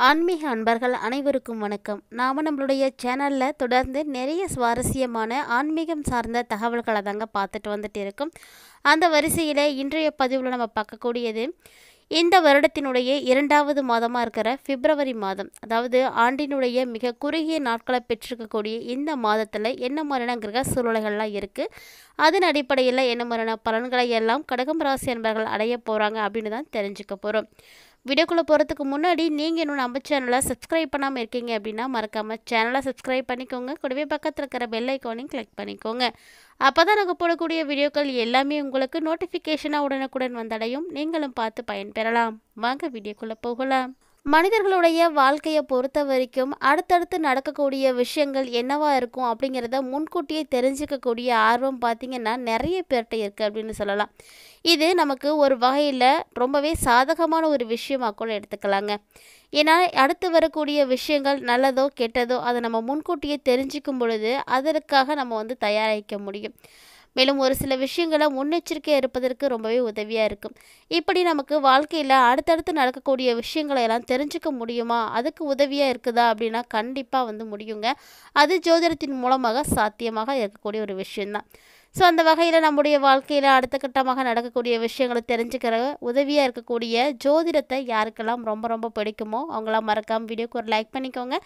ஆன்மீக அன்பர்கள் அனைவருக்கும் வணக்கம். நாம் நம்மளுடைய சேனலில் தொடர்ந்து நிறைய சுவாரஸ்யமான ஆன்மீகம் சார்ந்த தகவல்களை தாங்க பார்த்துட்டு வந்துட்டு இருக்கோம். அந்த வரிசையில் இன்றைய பதிவில் நம்ம பார்க்கக்கூடியது இந்த வருடத்தினுடைய 2வது மாதமாக இருக்கிற பிப்ரவரி மாதம், அதாவது ஆண்டினுடைய மிக குறுகிய நாட்களை பெற்றிருக்கக்கூடிய இந்த மாதத்தில் என்ன மாதிரியான கிரக சூழ்நிலைகள்லாம் இருக்குது, அதன் அடிப்படையில் என்ன மாதிரியான பலன்களை எல்லாம் கடகம் ராசி அன்பர்கள் அடைய போகிறாங்க அப்படின்னு தான் தெரிஞ்சுக்க போகிறோம். வீடியோக்குள்ளே போகிறதுக்கு முன்னாடி நீங்கள் இன்னும் நம்ம சேனலை சப்ஸ்கிரைப் பண்ணாமல் இருக்கீங்க அப்படின்னா மறக்காமல் சேனலை சப்ஸ்கிரைப் பண்ணிக்கோங்க. கூடவே பக்கத்தில் இருக்கிற பெல் ஐக்கானையும் கிளிக் பண்ணிக்கோங்க. அப்போ தான் நாங்கள் போடக்கூடிய வீடியோக்கள் எல்லாமே உங்களுக்கு நோட்டிஃபிகேஷனாக உடனுக்குடன் வந்தடையும். நீங்களும் பார்த்து பயன்பெறலாம். வாங்க வீடியோக்குள்ளே போகலாம். மனிதர்களுடைய வாழ்க்கையை பொறுத்த வரைக்கும் அடுத்தடுத்து நடக்கக்கூடிய விஷயங்கள் என்னவா இருக்கும் அப்படிங்கிறத முன்கூட்டியே தெரிஞ்சுக்கக்கூடிய ஆர்வம் பார்த்திங்கன்னா நிறைய பேர்கிட்ட இருக்குது அப்படின்னு சொல்லலாம். இது நமக்கு ஒரு வகையில் ரொம்பவே சாதகமான ஒரு விஷயமாக கூட எடுத்துக்கலாங்க. ஏன்னா அடுத்து வரக்கூடிய விஷயங்கள் நல்லதோ கெட்டதோ அதை நம்ம முன்கூட்டியே தெரிஞ்சுக்கும் பொழுது அதற்காக நம்ம தயாரிக்க முடியும். மேலும் ஒரு சில விஷயங்களை முன்னெச்சரிக்கையாக இருப்பதற்கு ரொம்பவே உதவியாக இருக்கும். இப்படி நமக்கு வாழ்க்கையில் அடுத்தடுத்து நடக்கக்கூடிய விஷயங்களை எல்லாம் தெரிஞ்சுக்க முடியுமா, அதுக்கு உதவியாக இருக்குதா அப்படின்னா கண்டிப்பாக முடியுங்க. அது ஜோதிடத்தின் மூலமாக சாத்தியமாக இருக்கக்கூடிய ஒரு விஷயந்தான். ஸோ அந்த வகையில் நம்முடைய வாழ்க்கையில் அடுத்த கட்டமாக நடக்கக்கூடிய விஷயங்களை தெரிஞ்சுக்கிற உதவியாக இருக்கக்கூடிய ஜோதிடத்தை யாருக்கெல்லாம் ரொம்ப ரொம்ப பிடிக்குமோ அவங்களாம் மறக்காமல் வீடியோக்கு ஒரு லைக் பண்ணிக்கோங்க.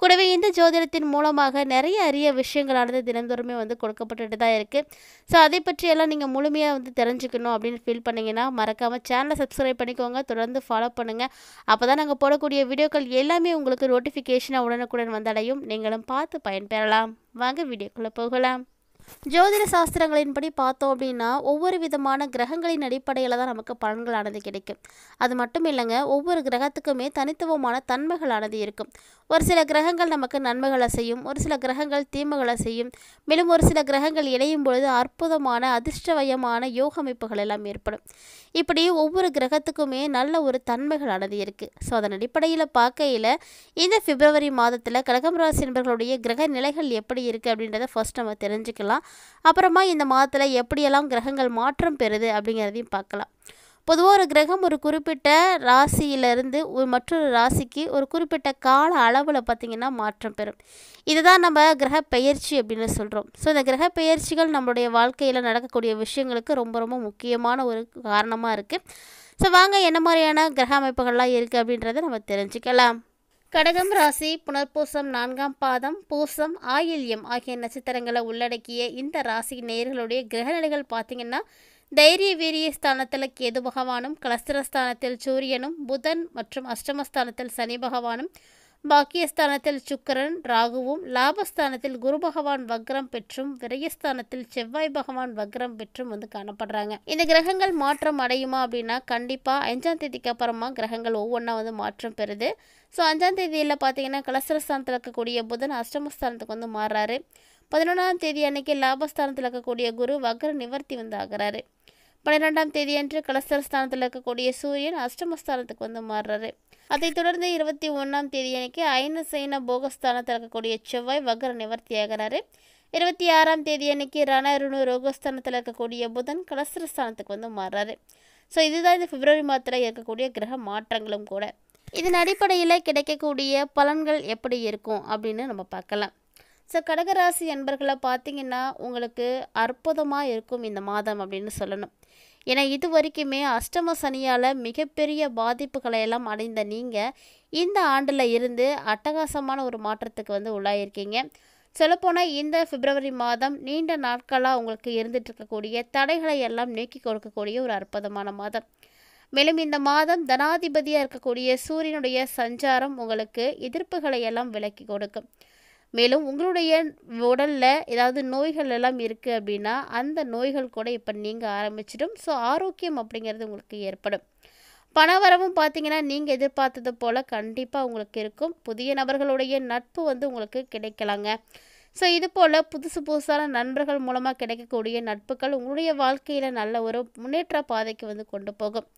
கூடவே இந்த ஜோதிடத்தின் மூலமாக நிறைய அரிய விஷயங்களானது தினந்தோறுமே கொடுக்கப்பட்டுட்டு தான் இருக்குது. ஸோ அதை பற்றியெல்லாம் நீங்கள் முழுமையாக தெரிஞ்சுக்கணும் அப்படின்னு ஃபீல் பண்ணிங்கன்னா மறக்காமல் சேனலை சப்ஸ்கிரைப் பண்ணிக்கோங்க. தொடர்ந்து ஃபாலோ பண்ணுங்கள். அப்போ தான் நாங்கள் போடக்கூடிய வீடியோக்கள் எல்லாமே உங்களுக்கு நோட்டிஃபிகேஷனாக உடனுக்குடன் வந்தடையும். நீங்களும் பார்த்து பயன்பெறலாம். வாங்க வீடியோக்குள்ளே போகலாம். ஜோதிட சாஸ்திரங்களின்படி பார்த்தோம் அப்படின்னா ஒவ்வொரு விதமான கிரகங்களின் அடிப்படையில் தான் நமக்கு பலன்களானது கிடைக்கும். அது மட்டும் இல்லைங்க, ஒவ்வொரு கிரகத்துக்குமே தனித்துவமான தன்மைகளானது இருக்கும். ஒரு சில கிரகங்கள் நமக்கு நன்மைகளை செய்யும், ஒரு சில கிரகங்கள் தீமைகளை செய்யும். மேலும் ஒரு சில கிரகங்கள் இணையும் பொழுது அற்புதமான அதிர்ஷ்டவயமான யோக அமைப்புகள் எல்லாம் ஏற்படும். இப்படி ஒவ்வொரு கிரகத்துக்குமே நல்ல ஒரு தன்மைகளானது இருக்குது. ஸோ அதன் அடிப்படையில் பார்க்கையில் இந்த பிப்ரவரி மாதத்தில் கடகம் ராசி என்பவர்களுடைய கிரக நிலைகள் எப்படி இருக்குது அப்படின்றத ஃபர்ஸ்ட் நம்ம தெரிஞ்சுக்கலாம். அப்புறமா இந்த மாதத்தில் எப்படியெல்லாம் கிரகங்கள் மாற்றம் பெறுது அப்படிங்கிறதையும் பார்க்கலாம். பொதுவாக ஒரு கிரகம் ஒரு குறிப்பிட்ட ராசியிலிருந்து மற்றொரு ராசிக்கு ஒரு குறிப்பிட்ட கால அளவில் பார்த்திங்கன்னா மாற்றம் பெறும். இதுதான் நம்ம கிரக பெயர்ச்சி அப்படின்னு சொல்கிறோம். ஸோ இந்த கிரக பெயர்ச்சிகள் நம்மளுடைய வாழ்க்கையில் நடக்கக்கூடிய விஷயங்களுக்கு ரொம்ப ரொம்ப முக்கியமான ஒரு காரணமாக இருக்குது. ஸோ வாங்க என்ன மாதிரியான கிரக அமைப்புகள்லாம் இருக்குது அப்படின்றத நம்ம தெரிஞ்சுக்கலாம். கடகம் ராசி புனர்பூசம் 4ஆம் பாதம், பூசம், ஆயில்யம் ஆகிய நட்சத்திரங்களை உள்ளடக்கிய இந்த ராசி நேயர்களுடைய கிரகநிலைகள் பார்த்திங்கன்னா தைரிய வீரிய ஸ்தானத்தில் கேது பகவானும், கலஸ்திரஸ்தானத்தில் சூரியனும், புதன் மற்றும் அஷ்டமஸ்தானத்தில் சனி பகவானும், பாக்கியஸ்தானத்தில் சுக்கிரன் ராகுவும், லாபஸ்தானத்தில் குரு பகவான் வக்ரம் பெற்றும், விரயஸ்தானத்தில் செவ்வாய் பகவான் வக்ரம் பெற்றும் காணப்படுறாங்க. இந்த கிரகங்கள் மாற்றம் அடையுமா அப்படின்னா கண்டிப்பாக 5ஆம் தேதிக்கு அப்புறமா கிரகங்கள் ஒவ்வொன்றா மாற்றம் பெறுது. ஸோ 5ஆம் தேதியில் பார்த்தீங்கன்னா கலஸ்திரஸ்தானத்தில் இருக்கக்கூடிய புதன் அஷ்டமஸ்தானத்துக்கு மாறுறாரு. 11ஆம் தேதி அன்னைக்கு லாபஸ்தானத்தில் இருக்கக்கூடிய குரு வக்ர நிவர்த்தி ஆகிறாரு. 12ஆம் தேதி அன்று கலஸ்திரஸ்தானத்தில் இருக்கக்கூடிய சூரியன் அஷ்டமஸ்தானத்துக்கு மாறுறாரு. அதைத் தொடர்ந்து 21ஆம் தேதி அன்னைக்கு ஐனசைன போகஸ்தானத்தில் இருக்கக்கூடிய செவ்வாய் வக்ர நிவர்த்தி ஆகிறாரு. 26ஆம் தேதி அன்னைக்கு ரணருணு ரோகஸ்தானத்தில் இருக்கக்கூடிய புதன் கலஸ்திரஸ்தானத்துக்கு மாறுறாரு. ஸோ இதுதான் இந்த பிப்ரவரி மாதத்தில் இருக்கக்கூடிய கிரக மாற்றங்களும் கூட. இதன் அடிப்படையில் கிடைக்கக்கூடிய பலன்கள் எப்படி இருக்கும் அப்படின்னு நம்ம பார்க்கலாம். ஸோ கடகராசி என்பர்களை பார்த்திங்கன்னா உங்களுக்கு அற்புதமாக இருக்கும் இந்த மாதம் அப்படின்னு சொல்லணும். ஏன்னா இது வரைக்குமே அஷ்டம சனியால் மிகப்பெரிய பாதிப்புகளை எல்லாம் அடைந்த நீங்கள் இந்த ஆண்டில் இருந்து அட்டகாசமான ஒரு மாற்றத்துக்கு உள்ளாயிருக்கீங்க. சொல்லப்போனால் இந்த பிப்ரவரி மாதம் நீண்ட நாட்களாக உங்களுக்கு இருந்துட்டு இருக்கக்கூடிய தடைகளை எல்லாம் நீக்கி கொடுக்கக்கூடிய ஒரு அற்புதமான மாதம். மேலும் இந்த மாதம் தனாதிபதியாக இருக்கக்கூடிய சூரியனுடைய சஞ்சாரம் உங்களுக்கு எதிர்ப்புகளை எல்லாம் விலக்கி கொடுக்கும். மேலும் உங்களுடைய உடலில் ஏதாவது நோய்கள் எல்லாம் இருக்குது அப்படின்னா அந்த நோய்கள் கூட இப்போ நீங்கள் ஆரம்பிச்சிடும். ஸோ ஆரோக்கியம் அப்படிங்கிறது உங்களுக்கு ஏற்படும். பணவரவும் பார்த்திங்கன்னா நீங்கள் எதிர்பார்த்தது போல் கண்டிப்பாக உங்களுக்கு இருக்கும். புதிய நபர்களுடைய நட்பு உங்களுக்கு கிடைக்கலாங்க. ஸோ இது போல் புதுசான நண்பர்கள் மூலமாக கிடைக்கக்கூடிய நட்புகள் உங்களுடைய வாழ்க்கையில் நல்ல ஒரு முன்னேற்ற பாதைக்கு கொண்டு போகும்.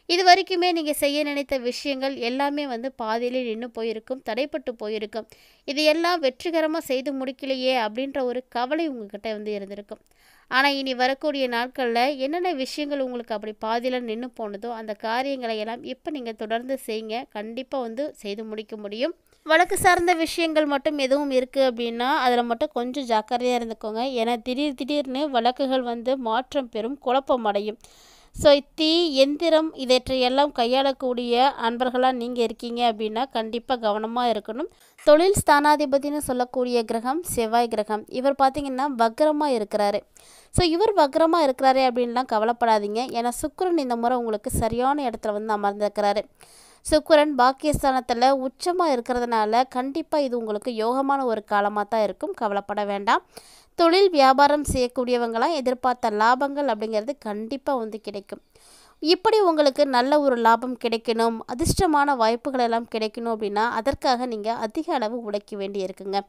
இது வரைக்குமே நீங்கள் செய்ய நினைத்த விஷயங்கள் எல்லாமே பாதியிலே நின்று போயிருக்கும், தடைப்பட்டு போயிருக்கும். இது எல்லாம் வெற்றிகரமாக செய்து முடிக்கலையே அப்படின்ற ஒரு கவலை உங்ககிட்ட இருந்திருக்கும். ஆனால் இனி வரக்கூடிய நாட்களில் என்னென்ன விஷயங்கள் உங்களுக்கு அப்படி பாதியில் நின்று போனதோ அந்த காரியங்களை எல்லாம் இப்போ நீங்கள் தொடர்ந்து செய்யுங்க. கண்டிப்பாக வந்து செய்து முடிக்க முடியும். வழக்கு சார்ந்த விஷயங்கள் மட்டும் எதுவும் இருக்குது அப்படின்னா அதில் மட்டும் கொஞ்சம் ஜாக்கிரதையாக இருந்துக்கோங்க. ஏன்னா திடீர்னு வழக்குகள் வந்து மாற்றம் பெறும், குழப்பம் அடையும். ஸோ தீ, எந்திரம் இவற்றையெல்லாம் கையாளக்கூடிய அன்பர்களாக நீங்கள் இருக்கீங்க அப்படின்னா கண்டிப்பாக கவனமாக இருக்கணும். தொழில் ஸ்தானாதிபதினு சொல்லக்கூடிய கிரகம் செவ்வாய் கிரகம். இவர் பார்த்திங்கன்னா வக்ரமாக இருக்கிறாரு. ஸோ இவர் வக்ரமாக இருக்கிறாரு அப்படின்லாம் கவலைப்படாதீங்க. ஏன்னா சுக்கிரன் இந்த முறை உங்களுக்கு சரியான இடத்துல வந்து அமர்ந்திருக்கிறாரு. சுக்கிரன் பாக்கியஸ்தானத்தில் உச்சமாக இருக்கிறதுனால கண்டிப்பாக இது உங்களுக்கு யோகமான ஒரு காலமாக தான் இருக்கும். கவலைப்பட வேண்டாம். தொழில் வியாபாரம் செய்யக்கூடியவங்களாம் எதிர்பார்த்த லாபங்கள் அப்படிங்கிறது கண்டிப்பாக வந்து கிடைக்கும். இப்படி உங்களுக்கு நல்ல ஒரு லாபம் கிடைக்கணும், அதிர்ஷ்டமான வாய்ப்புகள் எல்லாம் கிடைக்கணும் அப்படின்னா அதற்காக நீங்கள் அதிக அளவு உழைக்க வேண்டி இருக்குங்க.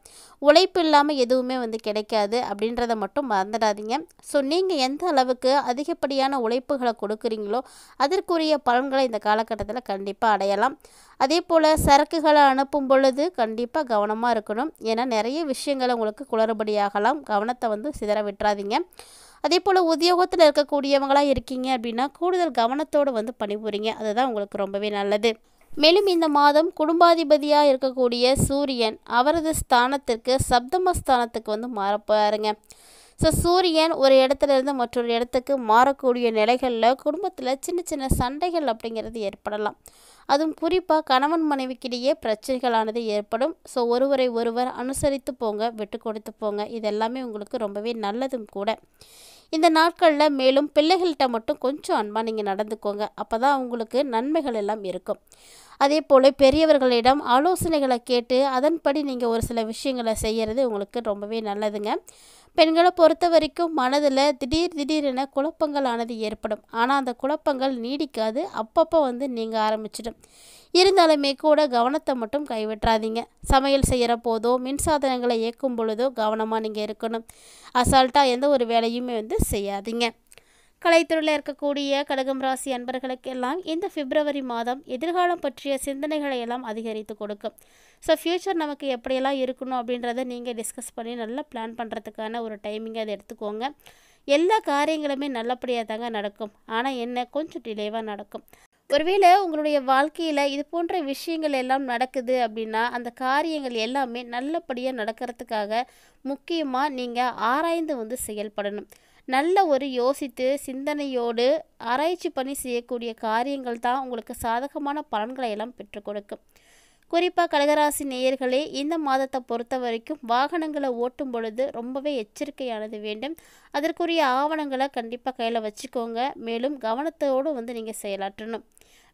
உழைப்பு இல்லாமல் எதுவுமே வந்து கிடைக்காது அப்படின்றத மட்டும் மறந்துடாதீங்க. ஸோ நீங்கள் எந்த அளவுக்கு அதிகப்படியான உழைப்புகளை கொடுக்குறீங்களோ அதற்குரிய பலன்களை இந்த காலகட்டத்தில் கண்டிப்பாக அடையலாம். அதே போல் சரக்குகளை அனுப்பும் பொழுது கண்டிப்பாக கவனமாக இருக்கணும். ஏன்னா நிறைய விஷயங்களை உங்களுக்கு குளறுபடியாகலாம். கவனத்தை வந்து சிதற விட்டுறாதீங்க. அதே போல் உத்தியோகத்தில் இருக்கக்கூடியவங்களாக இருக்கீங்க அப்படின்னா கூடுதல் கவனத்தோடு வந்து பணிபுரிங்க. அதுதான் உங்களுக்கு ரொம்பவே நல்லது. மேலும் இந்த மாதம் குடும்பாதிபதியாக இருக்கக்கூடிய சூரியன் அவரது ஸ்தானத்திற்கு சப்தமஸ்தானத்துக்கு வந்து மாறப்பாருங்க. ஸோ சூரியன் ஒரு இடத்துலேருந்து மற்றொரு இடத்துக்கு மாறக்கூடிய நிலைகளில் குடும்பத்தில் சின்ன சின்ன சண்டைகள் அப்படிங்கிறது ஏற்படலாம். அதுவும் குறிப்பாக கணவன் மனைவிக்கிடையே பிரச்சனைகளானது ஏற்படும். ஸோ ஒருவரை ஒருவர் அனுசரித்து போங்க, விட்டு கொடுத்து போங்க. இதெல்லாமே உங்களுக்கு ரொம்பவே நல்லதும் கூட. இந்த நாட்களில் மேலும் பிள்ளைகள்கிட்ட மட்டும் கொஞ்சம் அன்பாக நீங்கள் நடந்துக்கோங்க. அப்போ தான் உங்களுக்கு நன்மைகள் எல்லாம் இருக்கும். அதே போல் பெரியவர்களிடம் ஆலோசனைகளை கேட்டு அதன்படி நீங்கள் ஒரு சில விஷயங்களை செய்கிறது உங்களுக்கு ரொம்பவே நல்லதுங்க. பெண்களை பொறுத்த வரைக்கும் மனதில் திடீரென குழப்பங்களானது ஏற்படும். ஆனால் அந்த குழப்பங்கள் நீடிக்காது, அப்பப்போ வந்து நீங்கள் ஆரம்பிச்சிடும். இருந்தாலுமே கூட கவனத்தை மட்டும் கைவிட்றாதீங்க. சமையல் செய்கிற போதோ மின்சாதனங்களை இயக்கும் பொழுதோ கவனமாக நீங்கள் இருக்கணும். அசால்ட்டாக எந்த ஒரு வேலையுமே வந்து செய்யாதீங்க. கலைத்துறையில் இருக்கக்கூடிய கடகம் ராசி அன்பர்களுக்கெல்லாம் இந்த பிப்ரவரி மாதம் எதிர்காலம் பற்றிய சிந்தனைகளை எல்லாம் அதிகரித்து கொடுக்கும். ஸோ ஃப்யூச்சர் நமக்கு எப்படியெல்லாம் இருக்கணும் அப்படின்றத நீங்கள் டிஸ்கஸ் பண்ணி நல்லா பிளான் பண்ணுறதுக்கான ஒரு டைமிங்கை அதை எடுத்துக்கோங்க. எல்லா காரியங்களுமே நல்லபடியாக தாங்க நடக்கும். ஆனால் என்ன கொஞ்சம் டிலேவாக நடக்கும். ஒருவேளை உங்களுடைய வாழ்க்கையில் இது போன்ற விஷயங்கள் எல்லாம் நடக்குது அப்படின்னா அந்த காரியங்கள் எல்லாமே நல்லபடியாக நடக்கிறதுக்காக முக்கியமாக நீங்கள் ஆராய்ந்து வந்து செயல்படணும். நல்ல ஒரு யோசித்து சிந்தனையோடு ஆராய்ச்சி பண்ணி செய்யக்கூடிய காரியங்கள் தான் உங்களுக்கு சாதகமான பலன்களை எல்லாம் பெற்றுக் கொடுக்கும். குறிப்பாக கடகராசி நேயர்களே, இந்த மாதத்தை பொறுத்த வரைக்கும் வாகனங்களை ஓட்டும் பொழுது ரொம்பவே எச்சரிக்கையானது வேண்டும். அதற்குரிய ஆவணங்களை கண்டிப்பாக கையில் வச்சுக்கோங்க. மேலும் கவனத்தோடு வந்து நீங்கள் செயலாற்றணும்.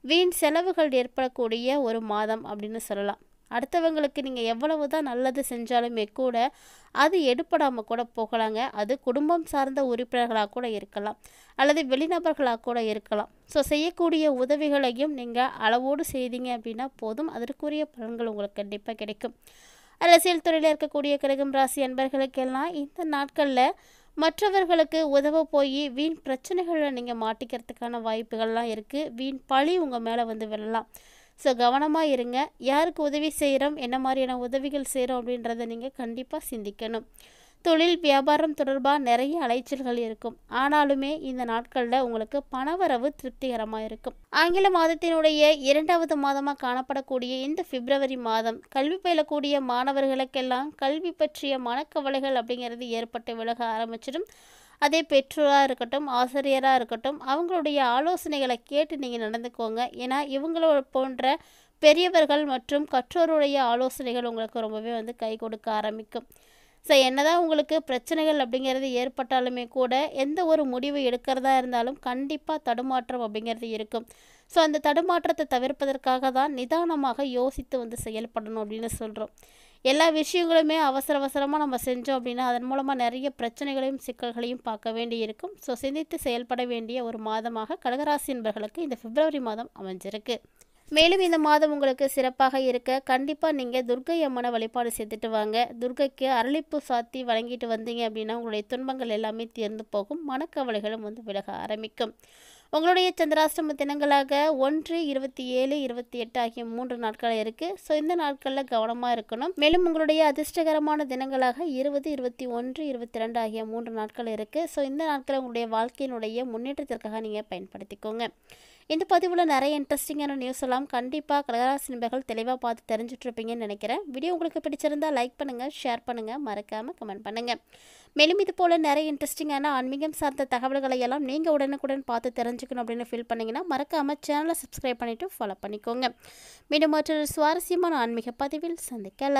வீண் செலவுகள் ஏற்படக்கூடிய ஒரு மாதம் அப்படின்னு சொல்லலாம். அடுத்தவங்களுக்கு நீங்கள் எவ்வளவு தான் நல்லது செஞ்சாலுமே கூட அது எடுப்படாமல் கூட போகலாங்க. அது குடும்பம் சார்ந்த உறுப்பினர்களாக கூட இருக்கலாம், அல்லது வெளிநபர்களாக கூட இருக்கலாம். ஸோ செய்யக்கூடிய உதவிகளையும் நீங்கள் அளவோடு செய்தீங்க அப்படின்னா போதும், அதற்குரிய பலன்கள் உங்களுக்கு கண்டிப்பாக கிடைக்கும். அரசியல் துறையில் இருக்கக்கூடிய கடகம் ராசி அன்பர்களுக்கெல்லாம் இந்த நாட்களில் மற்றவர்களுக்கு உதவ போய் வீண் பிரச்சனைகளில் நீங்கள் மாட்டிக்கிறதுக்கான வாய்ப்புகள்லாம் இருக்குது. வீண் பழி உங்கள் மேலே வந்து விழலாம். ஸோ கவனமாக இருங்க. யாருக்கு உதவி செய்கிறோம், என்ன மாதிரியான உதவிகள் செய்கிறோம் அப்படின்றத நீங்கள் கண்டிப்பாக சிந்திக்கணும். தொழில் வியாபாரம் தொடர்பாக நிறைய அலைச்சல்கள் இருக்கும். ஆனாலுமே இந்த நாட்களில் உங்களுக்கு பணவரவு திருப்திகரமாக இருக்கும். ஆங்கில மாதத்தினுடைய 2வது மாதமாக காணப்படக்கூடிய இந்த பிப்ரவரி மாதம் கல்வி பயிலக்கூடிய மாணவர்களுக்கெல்லாம் கல்வி பற்றிய மனக்கவலைகள் அப்படிங்கிறது ஏற்பட்டு விலக ஆரம்பிச்சிடும். அதே பெற்றோராக இருக்கட்டும், ஆசிரியராக இருக்கட்டும், அவங்களுடைய ஆலோசனைகளை கேட்டு நீங்கள் நடந்துக்கோங்க. ஏன்னா இவங்களோட போன்ற பெரியவர்கள் மற்றும் கற்றோருடைய ஆலோசனைகள் உங்களுக்கு ரொம்பவே வந்து கை கொடுக்க ஆரம்பிக்கும். ஸோ என்னதான் உங்களுக்கு பிரச்சனைகள் அப்படிங்கிறது ஏற்பட்டாலுமே கூட எந்த ஒரு முடிவு எடுக்கிறதா இருந்தாலும் கண்டிப்பாக தடுமாற்றம் அப்படிங்கிறது இருக்கும். ஸோ அந்த தடுமாற்றத்தை தவிர்ப்பதற்காக தான் நிதானமாக யோசித்து வந்து செயல்படணும் அப்படின்னு சொல்கிறோம். எல்லா விஷயங்களுமே அவசரமாக நம்ம செஞ்சோம் அப்படின்னா அதன் மூலமாக நிறைய பிரச்சனைகளையும் சிக்கல்களையும் பார்க்க வேண்டி இருக்கும். ஸோ சிந்தித்து செயல்பட வேண்டிய ஒரு மாதமாக கடகராசி என்பவர்களுக்கு இந்த பிப்ரவரி மாதம் அமைஞ்சிருக்கு. மேலும் இந்த மாதம் உங்களுக்கு சிறப்பாக இருக்க கண்டிப்பாக நீங்கள் துர்க்கை அம்மனை வழிபாடு செய்துட்டு வாங்க. துர்க்கைக்கு அரளிப்பூ சாத்தி வழங்கிட்டு வந்தீங்க அப்படின்னா உங்களுடைய துன்பங்கள் எல்லாமே தீர்ந்து போகும். மனக்கவலைகளும் வந்து விலக ஆரம்பிக்கும். உங்களுடைய சந்திராஷ்டம தினங்களாக 1, 27, 28 ஆகிய 3 நாட்கள் இருக்குது. ஸோ இந்த நாட்களில் கவனமாக இருக்கணும். மேலும் உங்களுடைய அதிர்ஷ்டகரமான தினங்களாக 20, 21, 22 ஆகிய 3 நாட்கள் இருக்குது. ஸோ இந்த நாட்களை உங்களுடைய வாழ்க்கையினுடைய முன்னேற்றத்திற்காக நீங்கள் பயன்படுத்திக்கோங்க. இந்த பதிவில் நிறைய இன்ட்ரெஸ்டிங்கான நியூஸ் எல்லாம் கண்டிப்பாக கடகராசி நண்பர்கள் தெளிவாக பார்த்து தெரிஞ்சுட்ருப்பீங்கன்னு நினைக்கிறேன். வீடியோ உங்களுக்கு பிடிச்சிருந்தால் லைக் பண்ணுங்கள், ஷேர் பண்ணுங்கள், மறக்காமல் கமெண்ட் பண்ணுங்கள். மேலும் இது போல் நிறைய இன்ட்ரெஸ்டிங்கான ஆன்மீகம் சார்ந்த தகவல்களை எல்லாம் நீங்கள் உடனுக்குடன் பார்த்து தெரிஞ்சுக்கணும் அப்படின்னு ஃபீல் பண்ணிங்கன்னா மறக்காமல் சேனலை சப்ஸ்கிரைப் பண்ணிவிட்டு ஃபாலோ பண்ணிக்கோங்க. மீண்டும் மற்றொரு சுவாரஸ்யமான ஆன்மீக பதிவில் சந்திக்கலாம்.